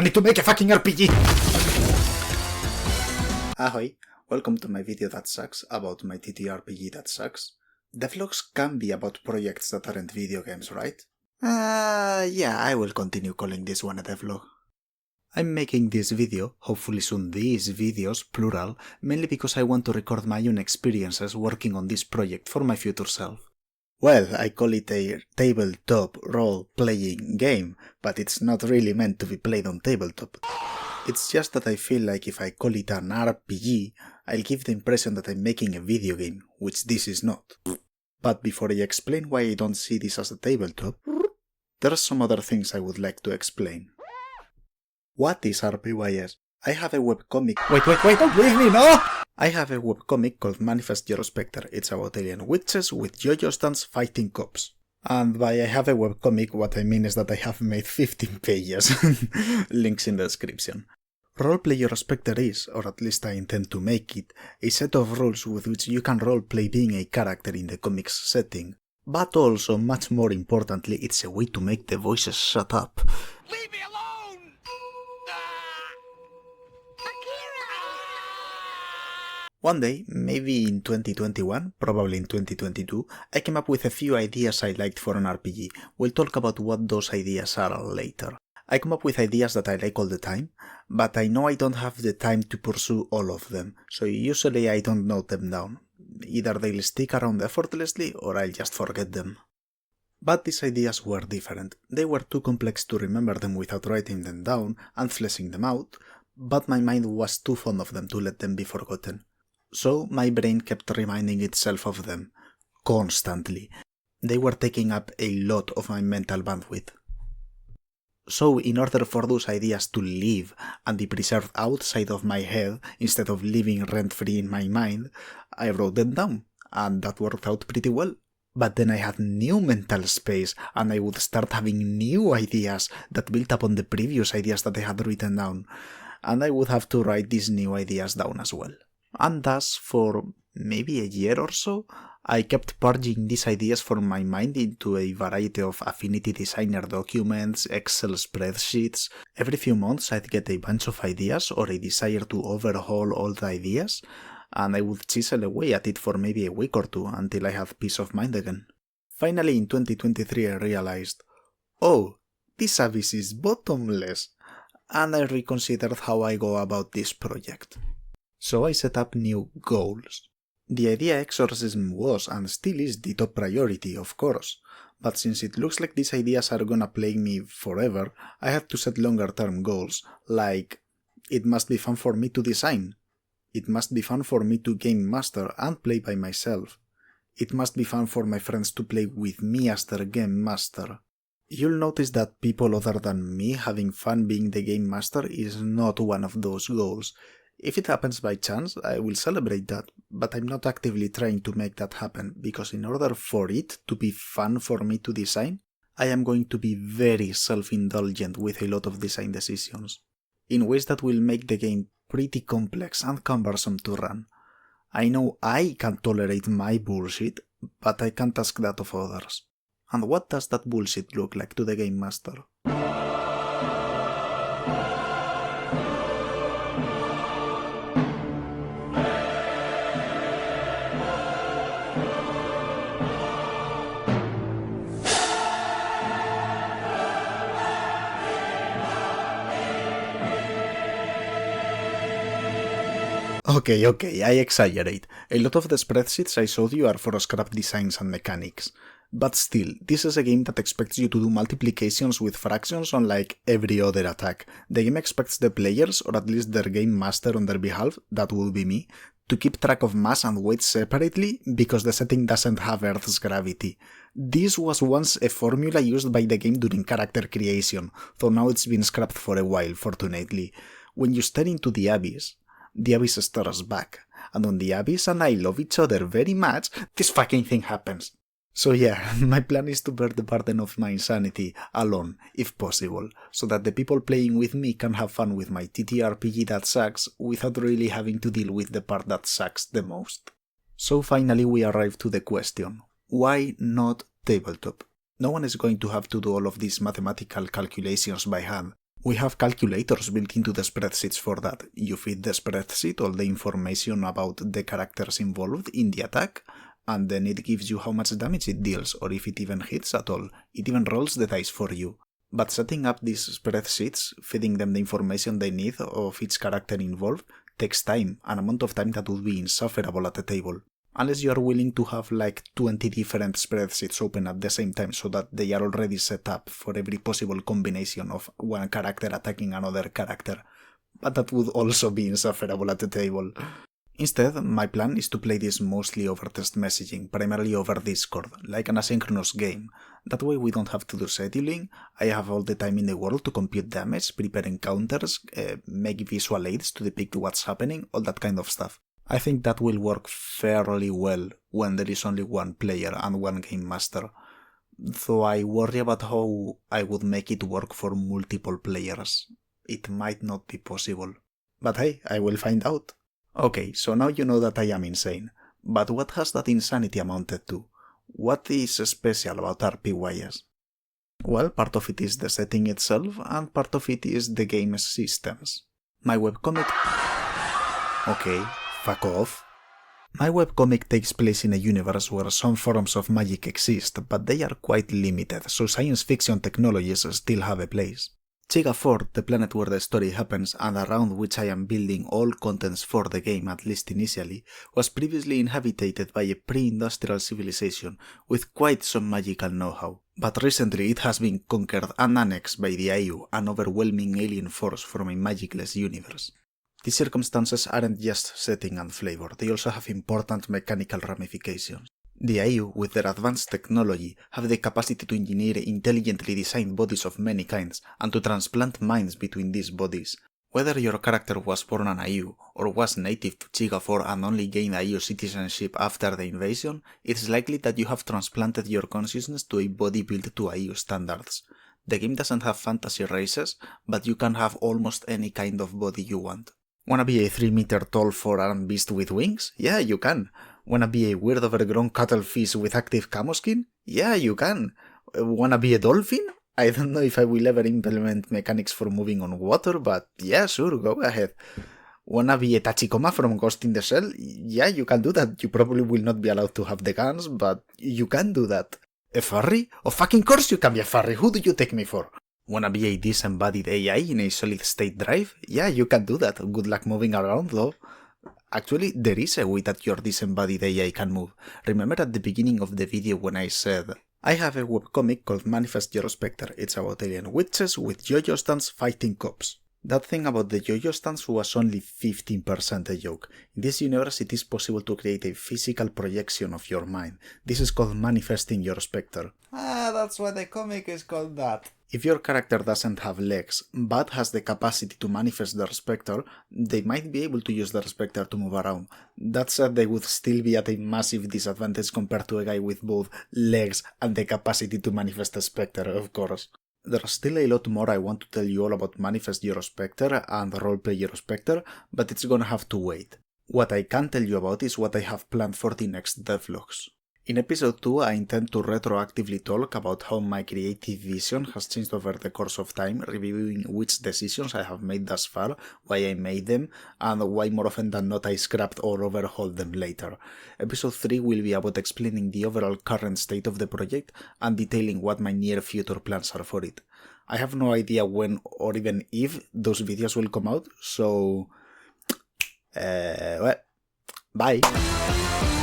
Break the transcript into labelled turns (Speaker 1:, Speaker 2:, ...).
Speaker 1: I need to make a fucking RPG! Ahoy, welcome to my video that sucks about my TTRPG that sucks. Devlogs can be about projects that aren't video games, right? Yeah, I will continue calling this one a devlog. I'm making this video, hopefully soon these videos, plural, mainly because I want to record my own experiences working on this project for my future self. Well, I call it a tabletop role-playing game, but it's not really meant to be played on tabletop. It's just that I feel like if I call it an RPG, I'll give the impression that I'm making a video game, which this is not. But before I explain why I don't see this as a tabletop, there are some other things I would like to explain. What is RPyS? I have a webcomic. Wait, don't leave me, no! I have a webcomic called Manifest Your Spectre. It's about alien witches with yo-yo stands fighting cops. And by I have a webcomic, what I mean is that I have made 15 pages. Links in the description. Roleplay Your Spectre is, or at least I intend to make it, a set of rules with which you can roleplay being a character in the comic's setting. But also, much more importantly, it's a way to make the voices shut up.
Speaker 2: Leave me alone!
Speaker 1: One day, maybe in 2021, probably in 2022, I came up with a few ideas I liked for an RPG. We'll talk about what those ideas are later. I come up with ideas that I like all the time, but I know I don't have the time to pursue all of them, so usually I don't note them down. Either they'll stick around effortlessly or I'll just forget them. But these ideas were different. They were too complex to remember them without writing them down and fleshing them out, but my mind was too fond of them to let them be forgotten. So my brain kept reminding itself of them, constantly. They were taking up a lot of my mental bandwidth. So in order for those ideas to live and be preserved outside of my head instead of living rent-free in my mind, I wrote them down, and that worked out pretty well. But then I had new mental space and I would start having new ideas that built upon the previous ideas that I had written down, and I would have to write these new ideas down as well. And thus, for maybe a year or so, I kept purging these ideas from my mind into a variety of Affinity Designer documents, Excel spreadsheets. Every few months I'd get a bunch of ideas or a desire to overhaul old ideas, and I would chisel away at it for maybe a week or two until I had peace of mind again. Finally in 2023 I realized, oh, this abyss is bottomless, and I reconsidered how I go about this project. So I set up new goals. The idea exorcism was and still is the top priority, of course, but since it looks like these ideas are gonna plague me forever, I had to set longer term goals, like it must be fun for me to design, it must be fun for me to game master and play by myself, it must be fun for my friends to play with me as their game master. You'll notice that people other than me having fun being the game master is not one of those goals. If it happens by chance, I will celebrate that, but I'm not actively trying to make that happen, because in order for it to be fun for me to design, I am going to be very self-indulgent with a lot of design decisions, in ways that will make the game pretty complex and cumbersome to run. I know I can tolerate my bullshit, but I can't ask that of others. And what does that bullshit look like to the game master? Okay, I exaggerate. A lot of the spreadsheets I showed you are for scrap designs and mechanics. But still, this is a game that expects you to do multiplications with fractions on like every other attack. The game expects the players, or at least their game master on their behalf, that will be me, to keep track of mass and weight separately because the setting doesn't have Earth's gravity. This was once a formula used by the game during character creation, though now it's been scrapped for a while, fortunately. When you stare into the abyss stares back, and when the abyss and I love each other very much, this fucking thing happens. So yeah, my plan is to bear the burden of my insanity alone, if possible, so that the people playing with me can have fun with my TTRPG that sucks without really having to deal with the part that sucks the most. So finally we arrive to the question, why not tabletop? No one is going to have to do all of these mathematical calculations by hand. We have calculators built into the spreadsheets for that. You feed the spreadsheet all the information about the characters involved in the attack, and then it gives you how much damage it deals, or if it even hits at all. It even rolls the dice for you. But setting up these spreadsheets, feeding them the information they need of each character involved, takes time, an amount of time that would be insufferable at the table. Unless you are willing to have like 20 different spreadsheets open at the same time so that they are already set up for every possible combination of one character attacking another character. But that would also be insufferable at the table. Instead, my plan is to play this mostly over text messaging, primarily over Discord, like an asynchronous game. That way we don't have to do scheduling, I have all the time in the world to compute damage, prepare encounters, make visual aids to depict what's happening, all that kind of stuff. I think that will work fairly well when there is only one player and one game master, though I worry about how I would make it work for multiple players. It might not be possible. But hey, I will find out. Okay, so now you know that I am insane. But what has that insanity amounted to? What is special about RPyS? Well, part of it is the setting itself, and part of it is the game's systems. My webcomic... Okay, fuck off. My webcomic takes place in a universe where some forms of magic exist, but they are quite limited, so science fiction technologies still have a place. Chiga 4, the planet where the story happens and around which I am building all contents for the game, at least initially, was previously inhabited by a pre-industrial civilization with quite some magical know-how. But recently it has been conquered and annexed by the IU, an overwhelming alien force from a magicless universe. These circumstances aren't just setting and flavor, they also have important mechanical ramifications. The IU, with their advanced technology, have the capacity to engineer intelligently designed bodies of many kinds and to transplant minds between these bodies. Whether your character was born an IU or was native to Chiga 4 and only gained IU citizenship after the invasion, it's likely that you have transplanted your consciousness to a body built to IU standards. The game doesn't have fantasy races, but you can have almost any kind of body you want. Wanna be a 3-meter tall 4-armed beast with wings? Yeah, you can. Wanna be a weird overgrown cuttlefish with active camo skin? Yeah, you can. Wanna be a dolphin? I don't know if I will ever implement mechanics for moving on water, but yeah, sure, go ahead. Wanna be a Tachikoma from Ghost in the Shell? Yeah, you can do that. You probably will not be allowed to have the guns, but you can do that. A furry? Oh, fucking course you can be a furry. Who do you take me for? Wanna be a disembodied AI in a solid-state drive? Yeah, you can do that. Good luck moving around, though. Actually, there is a way that your disembodied AI can move. Remember at the beginning of the video when I said, I have a webcomic called Manifest Your Spectre. It's about alien witches with yo-yo stands fighting cops. That thing about the yo-yo stands was only 15% a joke. In this universe it is possible to create a physical projection of your mind. This is called manifesting your spectre. Ah, that's why the comic is called that. If your character doesn't have legs, but has the capacity to manifest their spectre, they might be able to use their spectre to move around. That said, they would still be at a massive disadvantage compared to a guy with both legs and the capacity to manifest a spectre, of course. There's still a lot more I want to tell you all about Manifest Your Spectre and Roleplay Your Spectre, but it's gonna have to wait. What I can tell you about is what I have planned for the next devlogs. In episode 2 I intend to retroactively talk about how my creative vision has changed over the course of time, reviewing which decisions I have made thus far, why I made them, and why more often than not I scrapped or overhauled them later. Episode 3 will be about explaining the overall current state of the project and detailing what my near future plans are for it. I have no idea when or even if those videos will come out, so... well, bye!